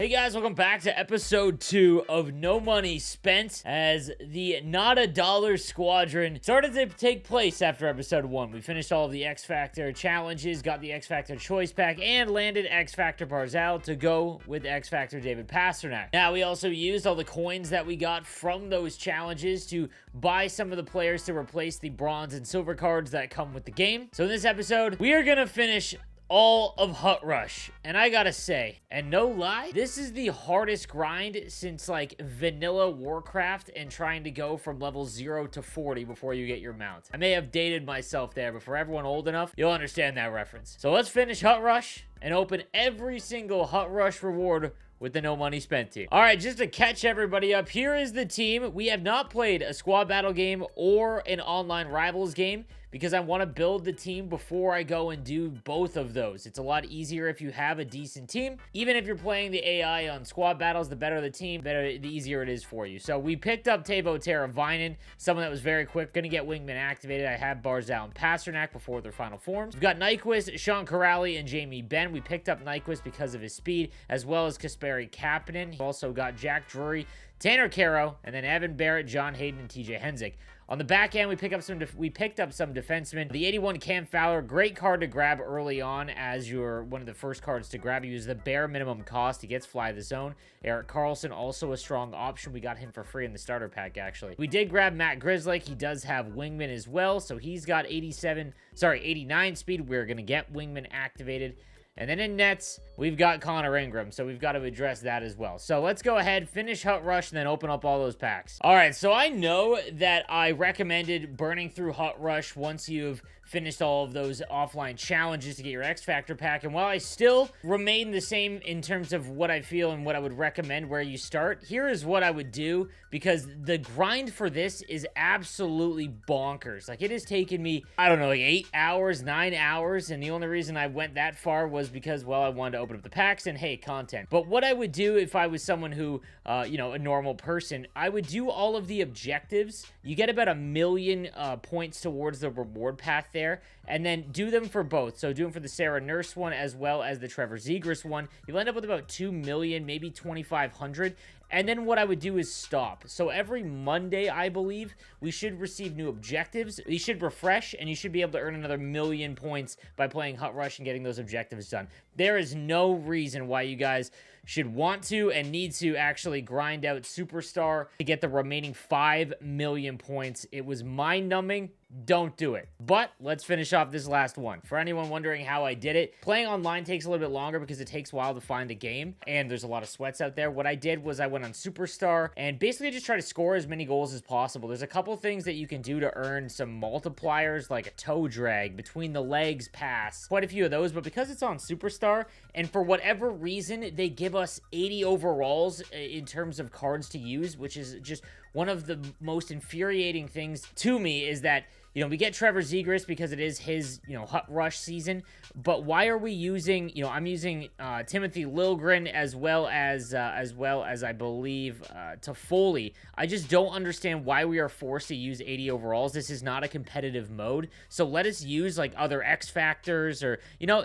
Hey guys, welcome back to episode 2 of No Money Spent, as the Not a Dollar Squadron started to take place after episode 1. We finished all of the X Factor challenges, got the X Factor choice pack, and landed X Factor Barzal to go with X Factor David Pastrnak. Now, we also used all the coins that we got from those challenges to buy some of the players to replace the bronze and silver cards that come with the game. So in this episode, we are going to finish all of Hut Rush, and I gotta say, and no lie, this is the hardest grind since like vanilla Warcraft and trying to go from level 0 to 40 before you get your mount. I may have dated myself there, but for everyone old enough, you'll understand that reference. So let's finish Hut Rush and open every single Hut Rush reward with the No Money Spent team. All right, just to catch everybody up, here is the team. We have not played a squad battle game or an online rivals game because I want to build the team before I go and do both of those. It's a lot easier if you have a decent team. Even if you're playing the AI on squad battles, the better the team, the easier it is for you. So we picked up Teuvo Teravainen, someone that was very quick, going to get Wingman activated. I have Barzal and Pastrnak before their final forms. We've got Nyquist, Sean Corrali, and Jamie Benn. We picked up Nyquist because of his speed, as well as Kasperi Kapanen. We've also got Jack Drury, Tanner Caro, and then Evan Barrett, John Hayden, and TJ Henzik. On the back end, we picked up some defensemen. The 81 Cam Fowler, great card to grab early on as one of the first cards to grab. He was the bare minimum cost. He gets fly the zone. Eric Carlson, also a strong option. We got him for free in the starter pack, actually. We did grab Matt Grizzly. He does have Wingman as well, so he's got 89 speed. We're going to get Wingman activated. And then in nets, we've got Connor Ingram, so we've got to address that as well. So let's go ahead, finish Hut Rush, and then open up all those packs. All right, so I know that I recommended burning through Hut Rush once you've finished all of those offline challenges to get your X Factor pack. And while I still remain the same in terms of what I feel and what I would recommend where you start, here is what I would do, because the grind for this is absolutely bonkers. Like, it has taken me, I don't know, like 8 hours, 9 hours, and the only reason I went that far was because, well, I wanted to open up the packs and, hey, content. But what I would do if I was someone who, a normal person, I would do all of the objectives. You get about 1 million points towards the reward path there, and then do them for both. So do them for the Sarah Nurse one as well as the Trevor Zegras one. You'll end up with about 2 million, maybe 2,500. And then what I would do is stop. So every Monday, I believe, we should receive new objectives. You should refresh, and you should be able to earn another 1 million points by playing Hut Rush and getting those objectives done. There is no reason why you guys should want to and need to actually grind out Superstar to get the remaining 5 million points. It was mind-numbing. Don't do it. But let's finish off this last one. For anyone wondering how I did it, playing online takes a little bit longer because it takes a while to find a game, and there's a lot of sweats out there. What I did was I went on Superstar and basically just try to score as many goals as possible. There's a couple things that you can do to earn some multipliers, like a toe drag, between the legs pass, quite a few of those. But because it's on Superstar, and for whatever reason, they give us 80 overalls in terms of cards to use, which is just one of the most infuriating things to me, is that, we get Trevor Zegras because it is his, Hut Rush season, but why are we using, I'm using Timothy Liljegren as well as I believe Toffoli. I just don't understand why we are forced to use 80 overalls. This is not a competitive mode, so let us use like other X Factors, or,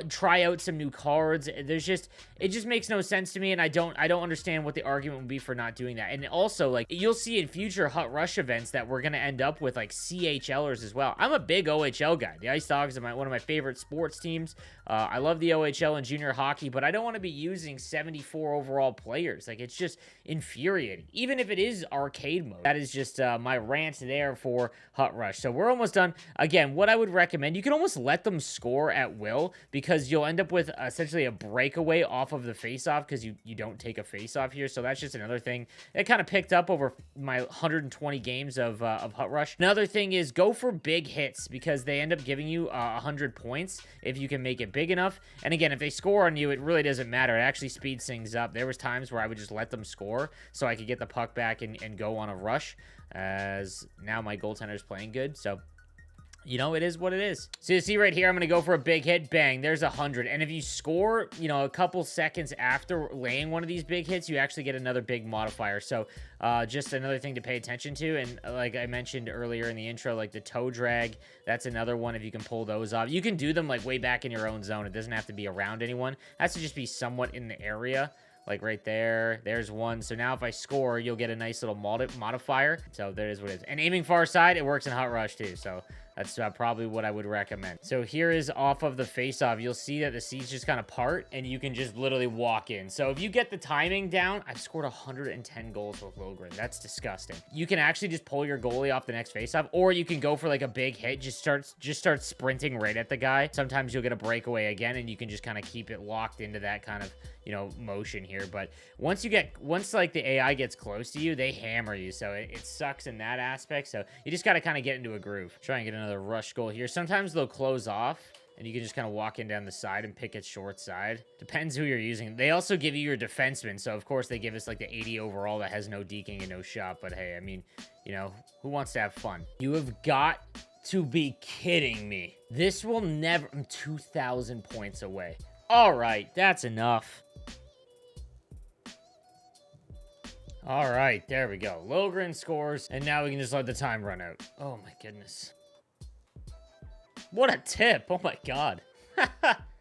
try out some new cards. It just makes no sense to me, and I don't understand what the argument would be for not doing that. And also, like, you'll see in future Hut Rush events that we're going to end up with like CHLers as well. I'm a big OHL guy. The Ice Dogs are one of my favorite sports teams. I love the OHL and junior hockey, but I don't want to be using 74 overall players. Like, it's just infuriating, even if it is arcade mode. That is just my rant there for Hut Rush. So we're almost done. Again, what I would recommend, you can almost let them score at will, because you'll end up with essentially a breakaway off of the face-off, because you don't take a face-off here. So that's just another thing that kind of picked up over my 120 games of Hut Rush. Another thing is, go for big hits, because they end up giving you 100 points if you can make it big enough. And again, if they score on you, it really doesn't matter. It actually speeds things up. There was times where I would just let them score so I could get the puck back and go on a rush, as now my goaltender is playing good. So it is what it is. So you see right here, I'm going to go for a big hit. Bang, there's 100. And if you score, a couple seconds after laying one of these big hits, you actually get another big modifier. So just another thing to pay attention to. And like I mentioned earlier in the intro, like the toe drag, that's another one if you can pull those off. You can do them like way back in your own zone. It doesn't have to be around anyone. It has to just be somewhat in the area. like right there. There's one. So now if I score, you'll get a nice little modifier. So that is what it is. And aiming far side, it works in Hot Rush too. So that's probably what I would recommend. So here is off of the face-off. You'll see that the seats just kind of part, and you can just literally walk in. So if you get the timing down, I've scored 110 goals with Logren. That's disgusting. You can actually just pull your goalie off the next face-off, or you can go for like a big hit. Just start sprinting right at the guy. Sometimes you'll get a breakaway again, and you can just kind of keep it locked into that kind of, you know, motion here. But once like the AI gets close to you, they hammer you. So it sucks in that aspect. So you just got to kind of get into a groove. Try and get another rush goal here. Sometimes they'll close off, and you can just kind of walk in down the side and pick it short side. Depends who you're using. They also give you your defenseman. So of course they give us like the 80 overall that has no deking and no shot. But hey, I mean, you know, who wants to have fun? You have got to be kidding me. This will never... I'm 2,000 points away. All right, that's enough. All right, there we go. Logren scores, and now we can just let the time run out. Oh my goodness. What a tip. Oh my God.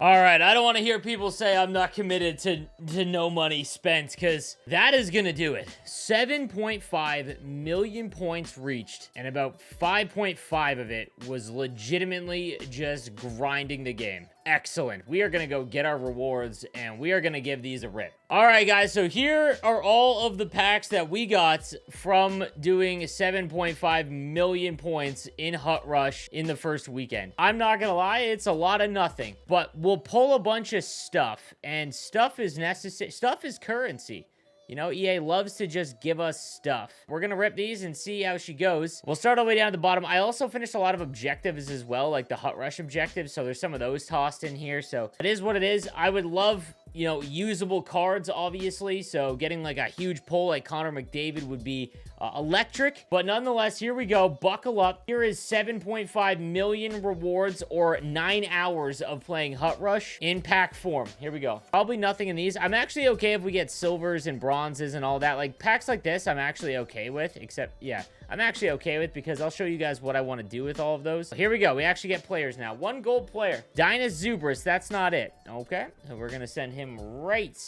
All right, I don't want to hear people say I'm not committed to no money spent, because that is going to do it. 7.5 million points reached, and about 5.5 of it was legitimately just grinding the game. Excellent. We are going to go get our rewards, and we are going to give these a rip. All right, guys, so here are all of the packs that we got from doing 7.5 million points in Hut Rush in the first weekend. I'm not going to lie, it's a lot of nothing, but we'll pull a bunch of stuff, and stuff is necessary. Stuff is currency. You know, EA loves to just give us stuff. We're going to rip these and see how she goes. We'll start all the way down at the bottom. I also finished a lot of objectives as well, like the Hut Rush objectives. So there's some of those tossed in here. So it is what it is. I would love, you know, usable cards, obviously. So getting like a huge pull like Connor McDavid would be electric. But nonetheless, here we go. Buckle up. Here is 7.5 million rewards, or 9 hours of playing Hut Rush in pack form. Here we go. Probably nothing in these. I'm actually okay if we get silvers and bronzes and all that. Like packs like this, I'm actually okay with, except, yeah, I'm actually okay with, because I'll show you guys what I want to do with all of those. Here we go. We actually get players now. 1 gold player. Dynas Zubris. That's not it. Okay. So we're going to send him right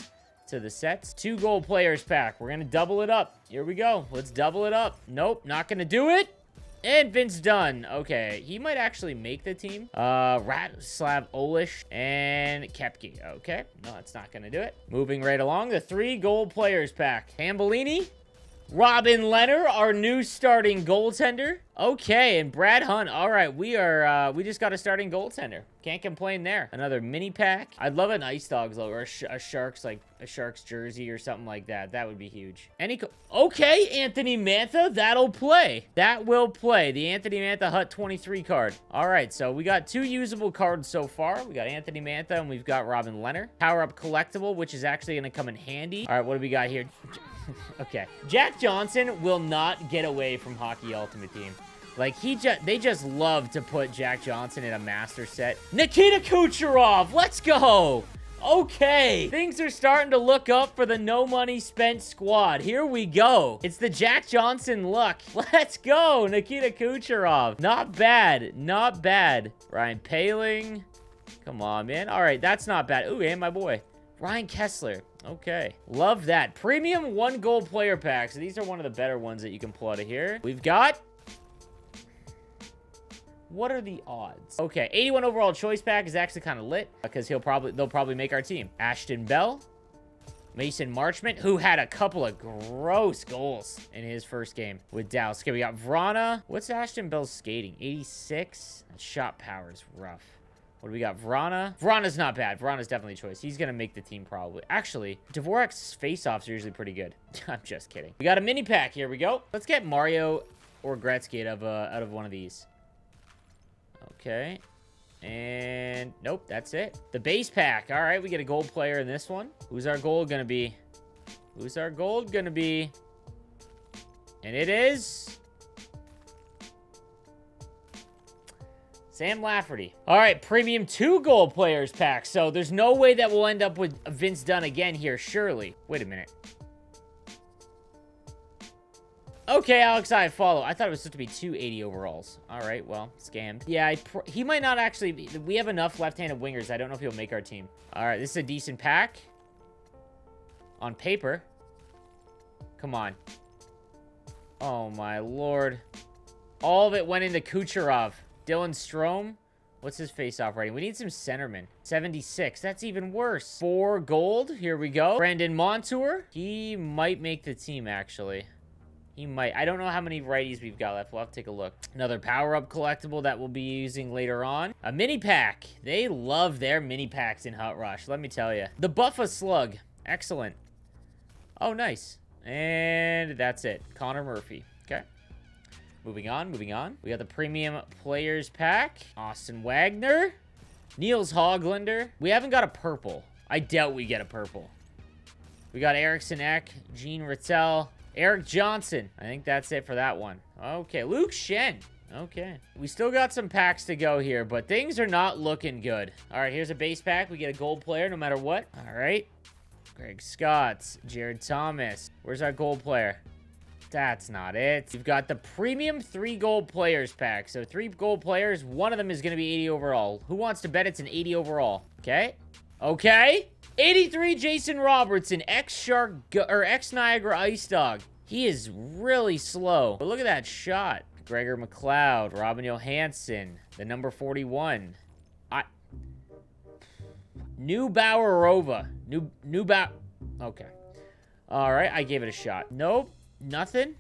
to the sets. 2 gold players pack. We're going to double it up. Here we go. Let's double it up. Nope. Not going to do it. And Vince Dunn. Okay. He might actually make the team. Ratislav Olish and Kepke. Okay. No, that's not going to do it. Moving right along. The 3 gold players pack. Tambellini. Robin Leonard, our new starting goaltender. Okay, and Brad Hunt. All right, we just got a starting goaltender. Can't complain there. Another mini pack. I'd love an Ice Dogs logo, or a Sharks, like a Sharks jersey or something like that. That would be huge. Okay, Anthony Mantha, that'll play. That will play. The Anthony Mantha Hut 23 card. All right, so we got 2 usable cards so far. We got Anthony Mantha and we've got Robin Leonard. Power Up Collectible, which is actually going to come in handy. All right, what do we got here? Okay. Jack Johnson will not get away from Hockey Ultimate Team. Like, they just love to put Jack Johnson in a master set. Nikita Kucherov, let's go. Okay. Things are starting to look up for the No Money Spent squad. Here we go. It's the Jack Johnson luck. Let's go. Nikita Kucherov. Not bad. Not bad. Ryan Poehling. Come on, man. All right, that's not bad. Ooh, and my boy. Ryan Kessler. Okay. Love that. Premium 1 gold player packs. So these are one of the better ones that you can pull out of here. We've got... What are the odds? Okay, 81 overall choice pack is actually kind of lit, because they'll probably make our team. Ashton Bell. Mason Marchment, who had a couple of gross goals in his first game with Dallas. Okay, we got Vrana. What's Ashton Bell's skating? 86? That shot power is rough. What do we got? Vrana. Vrana's not bad. Vrana's definitely a choice. He's going to make the team probably. Actually, Dvorak's face-offs are usually pretty good. I'm just kidding. We got a mini pack. Here we go. Let's get Mario or Gretzky out of one of these. Okay. And nope, that's it. The base pack. All right, we get a gold player in this one. Who's our gold going to be? Who's our gold going to be? And it is... Sam Lafferty. All right, premium 2 gold players pack. So there's no way that we'll end up with Vince Dunn again here, surely. Wait a minute. Okay, Alex, I follow. I thought it was supposed to be 280 overalls. All right, well, scammed. Yeah, he might not actually be. We have enough left-handed wingers. I don't know if he'll make our team. All right, this is a decent pack. On paper. Come on. Oh, my lord. All of it went into Kucherov. Dylan Strome. What's his face-off rating? We need some centermen. 76. That's even worse. 4 gold. Here we go. Brandon Montour. He might make the team, actually. He might. I don't know how many righties we've got left. We'll have to take a look. Another power-up collectible that we'll be using later on. A mini pack. They love their mini packs in Hut Rush, let me tell you. The Buffa Slug. Excellent. Oh, nice. And that's it. Connor Murphy. Okay. Moving on, moving on. We got the Premium Players Pack. Austin Wagner. Niels Hoglander. We haven't got a purple. I doubt we get a purple. We got Eriksson Ek, Gene Rattel, Eric Johnson. I think that's it for that one. Okay, Luke Shen. Okay. We still got some packs to go here, but things are not looking good. All right, here's a base pack. We get a gold player no matter what. All right. Greg Scott, Jared Thomas. Where's our gold player? That's not it. We've got the Premium 3 Gold Players pack. So 3 gold players. One of them is going to be 80 overall. Who wants to bet it's an 80 overall? Okay. Okay. 83 Jason Robertson, ex-Shark, or ex-Niagara Ice Dog. He is really slow. But look at that shot. Gregor McLeod, Robin Johansson, the number 41. New Bauerova. New Bauer. Okay. All right, I gave it a shot. Nope. Nothing.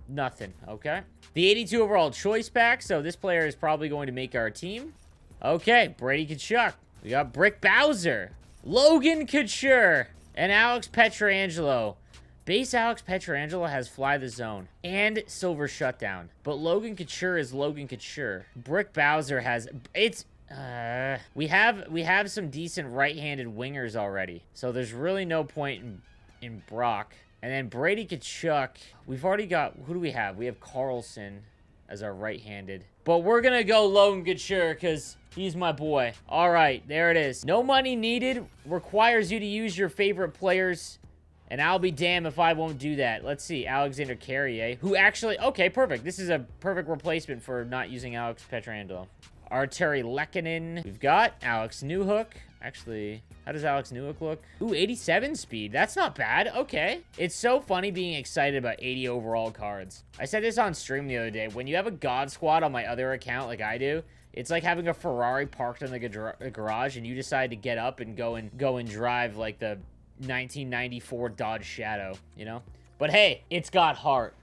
Nothing. Okay. The 82 overall choice pack. So this player is probably going to make our team. Okay. Brady Tkachuk. We got Brick Bowser. Logan Couture. And Alex Pietrangelo. Base Alex Pietrangelo has Fly the Zone and Silver Shutdown. But Logan Couture is Logan Couture. Brick Bowser has... It's... we have some decent right-handed wingers already. So there's really no point in Brock. And then Brady Tkachuk, we've already got, who do we have? We have Carlson as our right-handed. But we're going to go Logan Couture because he's my boy. All right, there it is. No money needed. Requires you to use your favorite players. And I'll be damned if I won't do that. Let's see. Alexander Carrier, who actually, okay, perfect. This is a perfect replacement for not using Alex Pietrangelo. Arturi Lehkonen. We've got Alex Newhook. Actually, how does Alex Newhook look? Ooh, 87 speed. That's not bad. Okay. It's so funny being excited about 80 overall cards. I said this on stream the other day. When you have a God Squad on my other account like I do, it's like having a Ferrari parked in the garage and you decide to get up and go and drive like the 1994 Dodge Shadow, you know? But hey, it's got heart.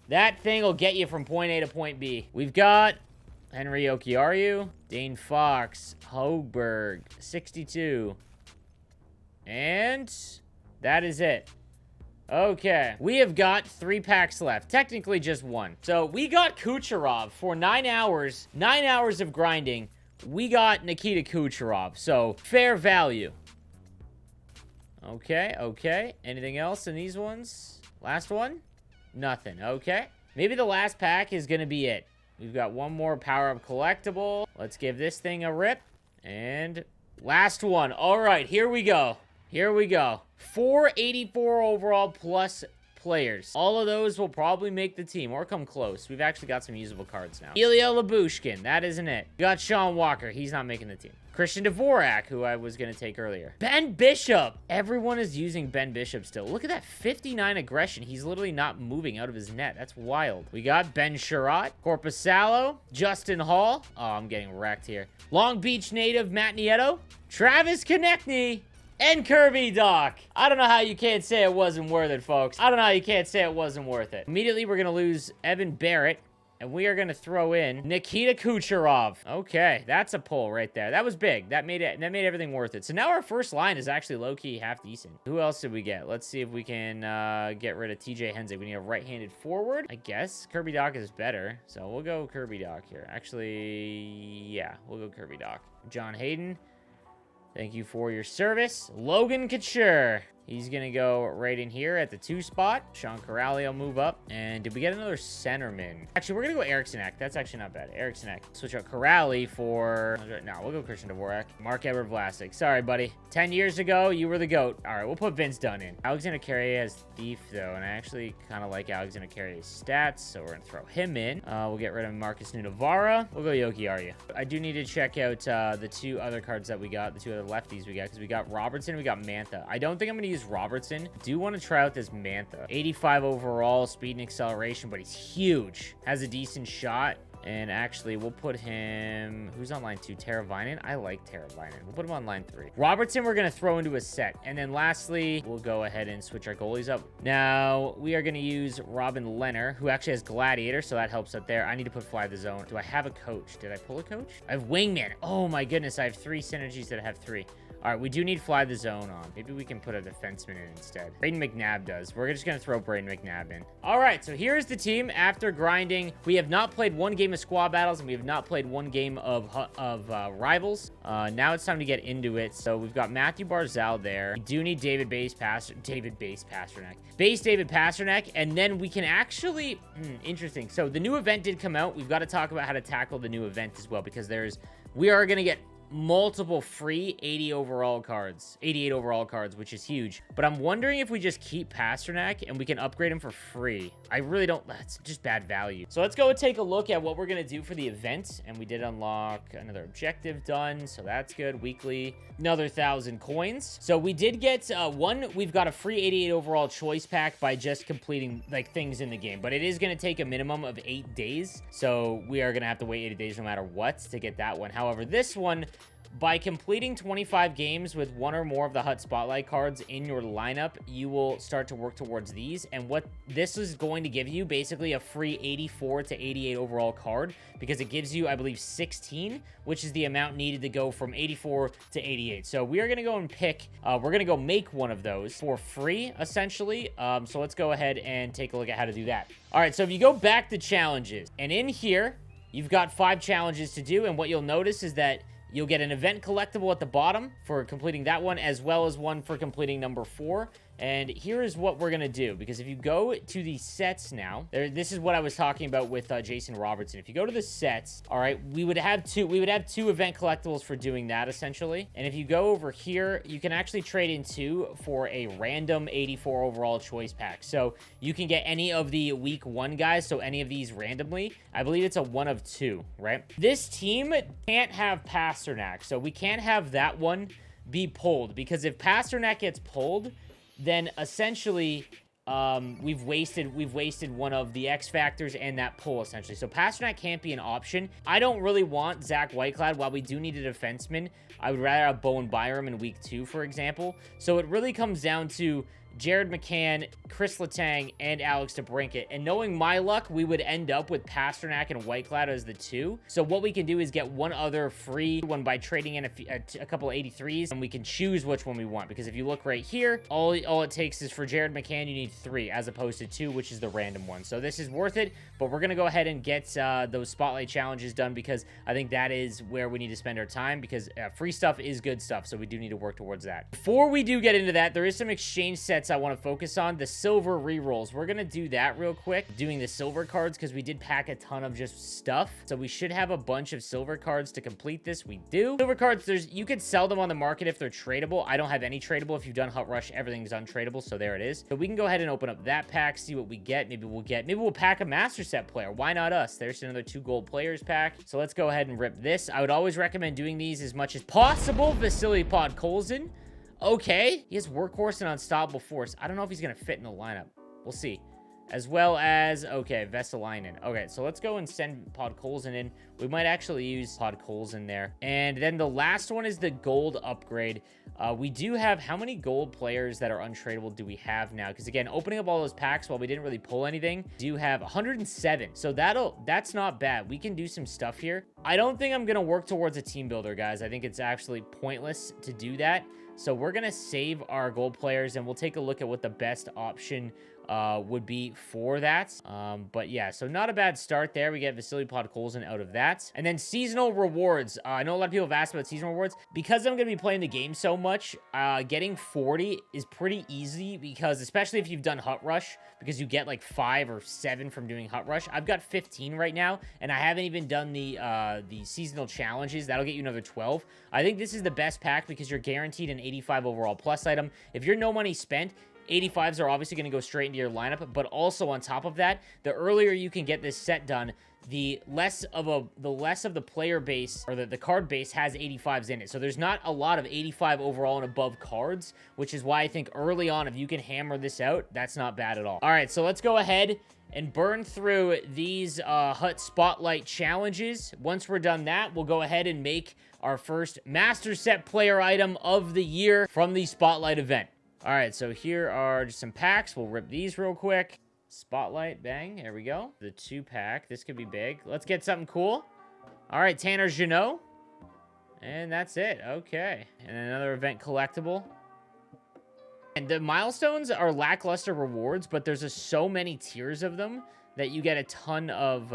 That thing will get you from point A to point B. We've got Henry Okiaru, Dane Fox, Hoberg, 62. And that is it. Okay, we have got 3 packs left. Technically just 1. So we got Kucherov for 9 hours. 9 hours of grinding. We got Nikita Kucherov. So fair value. Okay, okay. Anything else in these ones? Last one? Nothing. Okay. Maybe the last pack is going to be it. We've got one more power-up collectible. Let's give this thing a rip. And last one. All right, here we go. Here we go. 484 overall plus players. All of those will probably make the team or come close. We've actually got some usable cards now. Ilya Labushkin. That isn't it. We got Sean Walker. He's not making the team. Christian Dvorak, who I was going to take earlier. Ben Bishop. Everyone is using Ben Bishop still. Look at that 59 aggression. He's literally not moving out of his net. That's wild. We got Ben Sherratt, Corpusalo, Justin Hall. Oh, I'm getting wrecked here. Long Beach native Matt Nieto, Travis Konechny, and Kirby Doc. I don't know how you can't say it wasn't worth it, folks. I don't know how you can't say it wasn't worth it. Immediately, we're going to lose Evan Barrett. And we are going to throw in Nikita Kucherov. Okay, that's a pull right there. That was big. That made everything worth it. So now our first line is actually low-key half decent. Who else did we get? Let's see if we can get rid of TJ Henze. We need a right-handed forward. I guess Kirby Doc is better. So we'll go Kirby Doc here. Actually, yeah, we'll go Kirby Doc. John Hayden, thank you for your service. Logan Couture. He's going to go right in here at the 2 spot. Sean Corrali will move up. And did we get another centerman? Actually, we're going to go Eriksson Ek. That's actually not bad. Eriksson Ek. Switch out Corrali for... No, we'll go Christian Dvorak. Mark Edward Vlasic. Sorry, buddy. 10 years ago, you were the GOAT. All right, we'll put Vince Dunn in. Alexander Carrier has Thief, though. And I actually kind of like Alexander Carrier's stats. So we're going to throw him in. We'll get rid of Marcus Nunavara. We'll go Yoki Arya. I do need to check out the 2 other cards that we got. The 2 other lefties we got. Because we got Robertson and we got Mantha. I don't think I'm going to use use Robertson. Do want to try out this Mantha. 85 overall, speed and acceleration, but he's huge. Has a decent shot. And actually, we'll put him... Who's on line 2? Teravainen? I like Teravainen. We'll put him on line 3. Robertson, we're going to throw into a set. And then lastly, we'll go ahead and switch our goalies up. Now, we are going to use Robin Lehner, who actually has Gladiator, so that helps up there. I need to put Fly the Zone. Do I have a coach? Did I pull a coach? I have Wingman. Oh, my goodness. I have 3 synergies that have 3. All right, we do need Fly the Zone on. Maybe we can put a defenseman in instead. Braden McNabb does. We're just going to throw Braden McNabb in. All right, so here's the team after grinding. We have not played 1 game of squad battles, and we have not played 1 game of rivals. Now it's time to get into it. So we've got Matthew Barzal there. We do need David David Pasternak, and then we can actually... interesting. So the new event did come out. We've got to talk about how to tackle the new event as well, because we are going to get multiple free 88 overall cards, which is huge. But I'm wondering if we just keep Pasternak and we can upgrade him for free. I really don't. That's just bad value. So let's go and take a look at what we're going to do for the event. And we did unlock another objective done, so that's good. Weekly, another 1,000 coins. So we did get we've got a free 88 overall choice pack by just completing like things in the game, but it is going to take a minimum of 8 days. So we are going to have to wait 80 days no matter what to get that one. However, this one, by completing 25 games with 1 or more of the Hut Spotlight cards in your lineup, you will start to work towards these. And what this is going to give you, basically a free 84 to 88 overall card, because it gives you, I believe, 16, which is the amount needed to go from 84 to 88. So we are going to go and pick, we're going to go make one of those for free, essentially. So let's go ahead and take a look at how to do that. All right, so if you go back to challenges, and in here, you've got 5 challenges to do, and what you'll notice is that you'll get an event collectible at the bottom for completing that one, as well as one for completing number 4. And here is what we're going to do, because if you go to the sets now, this is what I was talking about with Jason Robertson. If you go to the sets, all right, we would have 2 event collectibles for doing that, essentially. And if you go over here, you can actually trade in 2 for a random 84 overall choice pack. So you can get any of the week 1 guys, so any of these randomly. I believe it's a 1 of 2, right? This team can't have Pasternak, so we can't have that one be pulled, because if Pasternak gets pulled, then essentially we've wasted one of the X factors and that pull, essentially. So Pasternak can't be an option. I don't really want Zach Whitecloud. While we do need a defenseman, I would rather have Bowen Byram in week 2, for example. So it really comes down to Jared McCann, Chris Letang, and Alex DeBrincat. And knowing my luck, we would end up with Pasternak and Whitecloud as the 2. So what we can do is get one other free one by trading in a couple of 83s, and we can choose which one we want. Because if you look right here, all it takes is for Jared McCann, you need 3 as opposed to 2, which is the random one. So this is worth it, but we're going to go ahead and get those spotlight challenges done, because I think that is where we need to spend our time, because free stuff is good stuff, so we do need to work towards that. Before we do get into that, there is some exchange sets I want to focus on. The silver rerolls, we're gonna do that real quick, doing the silver cards, because we did pack a ton of just stuff, so we should have a bunch of silver cards to complete this. We do. Silver cards, you could sell them on the market if they're tradable. I don't have any tradable. If you've done Hut Rush, everything's untradeable, so there it is. So we can go ahead and open up that pack, see what we get. Maybe we'll pack a master set player. Why not us? There's another 2 gold players pack. So let's go ahead and rip this. I would always recommend doing these as much as possible. Vasily Podkolzin. Okay, he has Workhorse and Unstoppable Force. I don't know if he's going to fit in the lineup. We'll see. As well as, okay, Vesalainen. Okay, so let's go and send Podkolzin in. We might actually use Podkolzin there. And then the last one is the gold upgrade. We do have, how many gold players that are untradeable do we have now? Because again, opening up all those packs while we didn't really pull anything, do have 107. So that's not bad. We can do some stuff here. I don't think I'm going to work towards a team builder, guys. I think it's actually pointless to do that. So we're going to save our gold players, and we'll take a look at what the best option would be for that. But yeah, so not a bad start there. We get Vasily Podkolzin out of that. And then seasonal rewards. I know a lot of people have asked about seasonal rewards. Because I'm going to be playing the game so much, getting 40 is pretty easy, because especially if you've done Hut Rush, because you get like 5 or 7 from doing Hut Rush. I've got 15 right now, and I haven't even done the seasonal challenges. That'll get you another 12. I think this is the best pack, because you're guaranteed an 85 overall plus item. If you're no money spent, 85s are obviously going to go straight into your lineup, but also on top of that, the earlier you can get this set done, the less of the player base, or the card base, has 85s in it. So there's not a lot of 85 overall and above cards, which is why I think early on, if you can hammer this out, that's not bad at all. All right, so let's go ahead and burn through these Hut Spotlight challenges. Once we're done that, we'll go ahead and make our first Master Set player item of the year from the Spotlight event. All right, so here are just some packs. We'll rip these real quick. Spotlight, bang, there we go. The 2-pack, this could be big. Let's get something cool. All right, Tanner Jeannot. And that's it, okay. And another event collectible. And the milestones are lackluster rewards, but there's just so many tiers of them that you get a ton of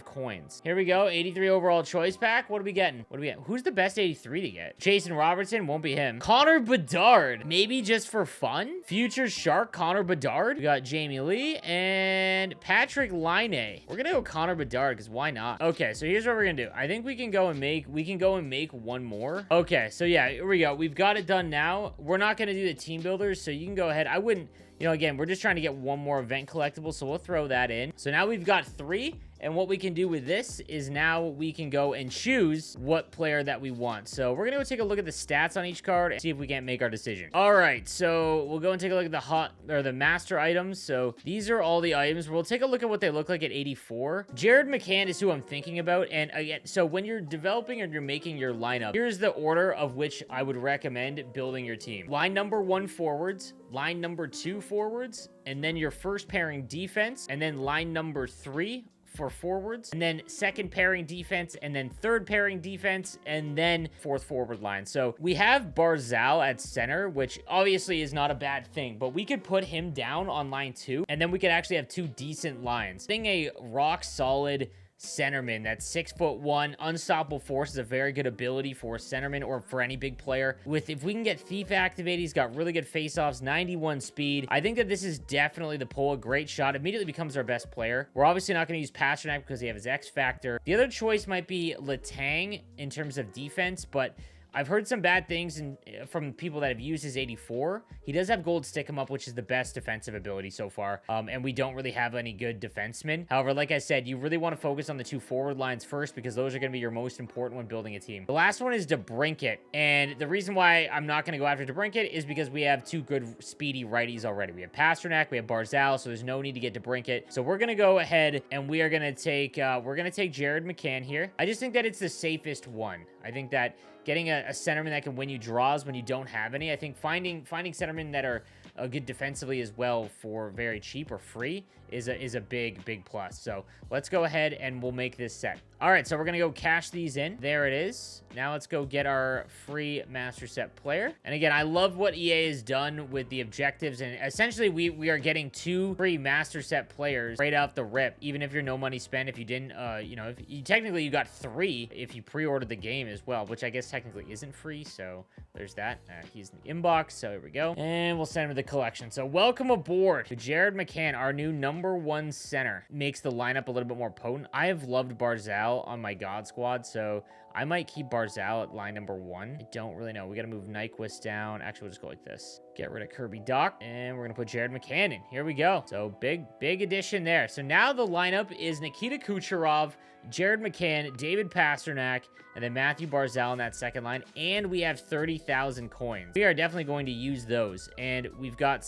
coins. Here we go, 83 overall choice pack. What are we getting? Who's the best 83 to get? Jason Robertson, won't be him. Connor Bedard, maybe just for fun. Future Shark, Connor Bedard. We got Jamie Lee and Patrick Laine. We're gonna go Connor Bedard, because why not? Okay, so here's what we're gonna do. I think we can go and make one more. Okay, so yeah, here we go. We've got it done now. We're not gonna do the team builders, so you can go ahead. I wouldn't, you know, again, we're just trying to get one more event collectible, so we'll throw that in. So now we've got 3, and what we can do with this is now we can go and choose what player that we want. So we're gonna go take a look at the stats on each card and see if we can't make our decision. All right, so we'll go and take a look at the master items. So these are all the items. We'll take a look at what they look like at 84. Jared McCann is who I'm thinking about, and again, so when you're developing or you're making your lineup, here's the order of which I would recommend building your team. Line number 1 forwards, line number 2 forwards, and then your first pairing defense, and then line number 3 for forwards, and then second pairing defense, and then third pairing defense, and then fourth forward line. So we have Barzal at center, which obviously is not a bad thing, but we could put him down on line 2, and then we could actually have 2 decent lines. I think a rock solid centerman that's 6'1", unstoppable force is a very good ability for a centerman or for any big player. If we can get Thief activated, he's got really good face-offs, 91 speed. I think that this is definitely the pull. A great shot. Immediately becomes our best player. We're obviously not going to use Pasternak because he has his X factor. The other choice might be Letang in terms of defense, but I've heard some bad things from people that have used his 84. He does have gold stick him up, which is the best defensive ability so far. And we don't really have any good defensemen. However, like I said, you really want to focus on the 2 forward lines first because those are going to be your most important when building a team. The last one is DeBrincat. And the reason why I'm not going to go after DeBrincat is because we have 2 good speedy righties already. We have Pasternak, we have Barzal, so there's no need to get DeBrincat. So we're going to go ahead and we are going to take Jared McCann here. I just think that it's the safest one. I think that getting a centerman that can win you draws when you don't have any. I think finding centermen that are good defensively as well for very cheap or free is a big plus. So let's go ahead and we'll make this set. All right, so we're gonna go cash these in. There it is. Now let's go get our free master set player. And again, I love what EA has done with the objectives, and essentially we are getting 2 free master set players right off the rip, even if you're no money spent. If you didn't, you know, if you technically you got 3 if you pre-ordered the game as well, which I guess technically isn't free. So there's that. He's in the inbox. So here we go, and we'll send him to the collection. So welcome aboard to Jared McCann, our new #1 center. Makes the lineup a little bit more potent. I have loved Barzal on my God squad, so I might keep Barzal at line #1. I don't really know. We got to move Nyquist down. Actually, we'll just go like this. Get rid of Kirby Doc, and we're going to put Jared McCann in. Here we go. So big addition there. So now the lineup is Nikita Kucherov, Jared McCann, David Pasternak, and then Matthew Barzal in that second line. And we have 30,000 coins. We are definitely going to use those. And we've got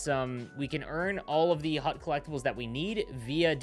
we can earn all of the Hut collectibles that we need via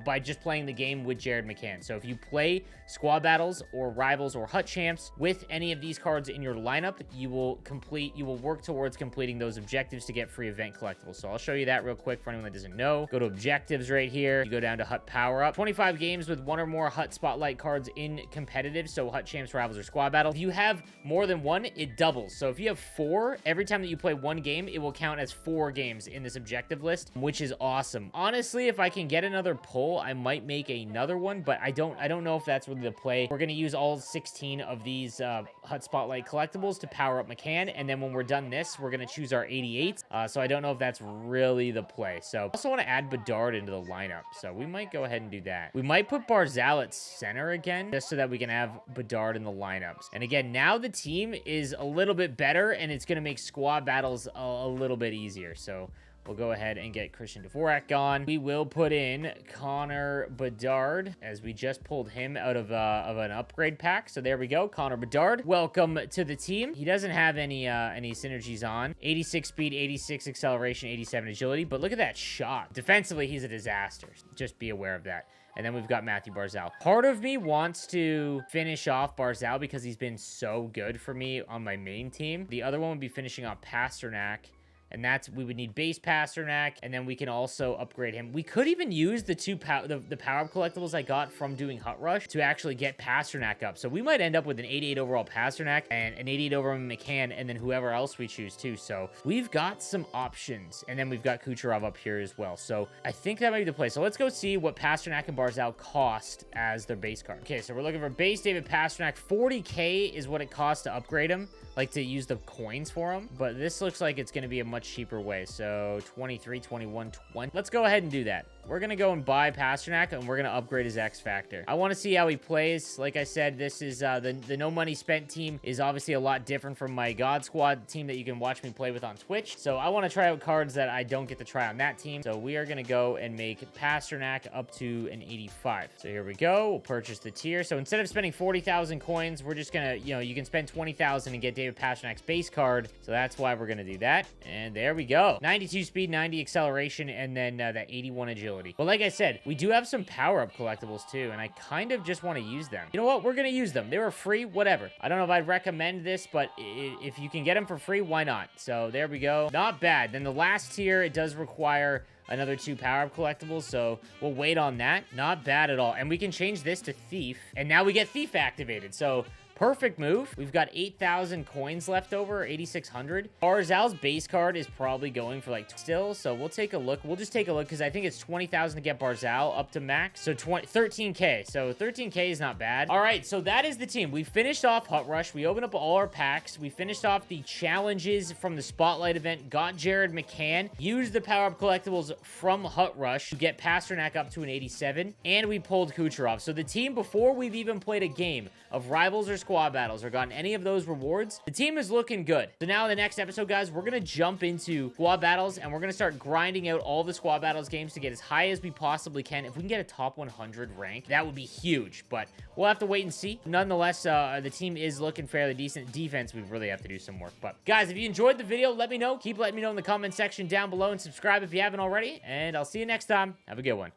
by just playing the game with Jared McCann. So if you play squad battles or rivals or Hut champs with any of these cards in your lineup, you will work towards completing those objectives to get free event collectibles. So I'll show you that real quick for anyone that doesn't know. Go to objectives right here. You go down to Hut power up. 25 games with 1 or more Hut spotlight cards in competitive. So Hut champs, rivals, or squad battle. If you have more than 1, it doubles. So if you have 4, every time that you play 1 game, it will count as 4 games in this objective list, which is awesome. Honestly, if I can get another pull, I might make another one, but I don't know if that's really the play. We're going to use all all 16 of these Hut Spotlight collectibles to power up McCann, and then when we're done this, we're going to choose our 88. So I don't know if that's really the play. So I also want to add Bedard into the lineup, so we might go ahead and do that. We might put Barzal at center again, just so that we can have Bedard in the lineups. And again, now the team is a little bit better, and it's going to make squad battles a little bit easier. So we'll go ahead and get Christian Dvorak gone. We will put in Connor Bedard, as we just pulled him out of an upgrade pack. So there we go, Connor Bedard. Welcome to the team. He doesn't have any synergies on. 86 speed, 86 acceleration, 87 agility. But look at that shot. Defensively, he's a disaster. Just be aware of that. And then we've got Matthew Barzal. Part of me wants to finish off Barzal because he's been so good for me on my main team. The other one would be finishing off Pasternak. And that's, we would need base Pasternak, and then we can also upgrade him. We could even use the the power-up collectibles I got from doing Hut Rush to actually get Pasternak up. So we might end up with an 88 overall Pasternak and an 88 overall McCann, and then whoever else we choose too. So we've got some options, and then we've got Kucherov up here as well. So I think that might be the play. So let's go see what Pasternak and Barzal cost as their base card. Okay, so we're looking for base David Pasternak. 40K is what it costs to upgrade him, like to use the coins for him. But this looks like it's going to be a much cheaper way. So 23, 21, 20. Let's go ahead and do that. We're going to go and buy Pasternak, and we're going to upgrade his X Factor. I want to see how he plays. Like I said, this is the No Money Spent team is obviously a lot different from my God Squad team that you can watch me play with on Twitch. So I want to try out cards that I don't get to try on that team. So we are going to go and make Pasternak up to an 85. So here we go. We'll purchase the tier. So instead of spending 40,000 coins, we're just going to, you can spend 20,000 and get David Pasternak's base card. So that's why we're going to do that. And there we go. 92 speed, 90 acceleration, and then that 81 agility. But like I said, we do have some power-up collectibles too, and I kind of just want to use them. You know what? We're going to use them. They were free, whatever. I don't know if I'd recommend this, but if you can get them for free, why not? So there we go. Not bad. Then the last tier, it does require another 2 power-up collectibles, so we'll wait on that. Not bad at all. And we can change this to Thief, and now we get Thief activated. So perfect move. We've got 8,000 coins left over, 8,600. Barzal's base card is probably going for like still, so we'll take a look. We'll just take a look because I think it's 20,000 to get Barzal up to max. So 13K. So 13K is not bad. All right, so that is the team. We finished off Hut Rush. We opened up all our packs. We finished off the challenges from the Spotlight event, got Jared McCann, used the power-up collectibles from Hut Rush to get Pasternak up to an 87, and we pulled Kucherov. So the team, before we've even played a game of Rivals or Squad Battles or gotten any of those rewards, the team is looking good. So now in the next episode, guys, we're going to jump into Squad Battles, and we're going to start grinding out all the Squad Battles games to get as high as we possibly can. If we can get a top 100 rank, that would be huge, but we'll have to wait and see. Nonetheless, the team is looking fairly decent. Defense, we really have to do some work. But guys, if you enjoyed the video, let me know. Keep letting me know in the comment section down below, and subscribe if you haven't already, and I'll see you next time. Have a good one.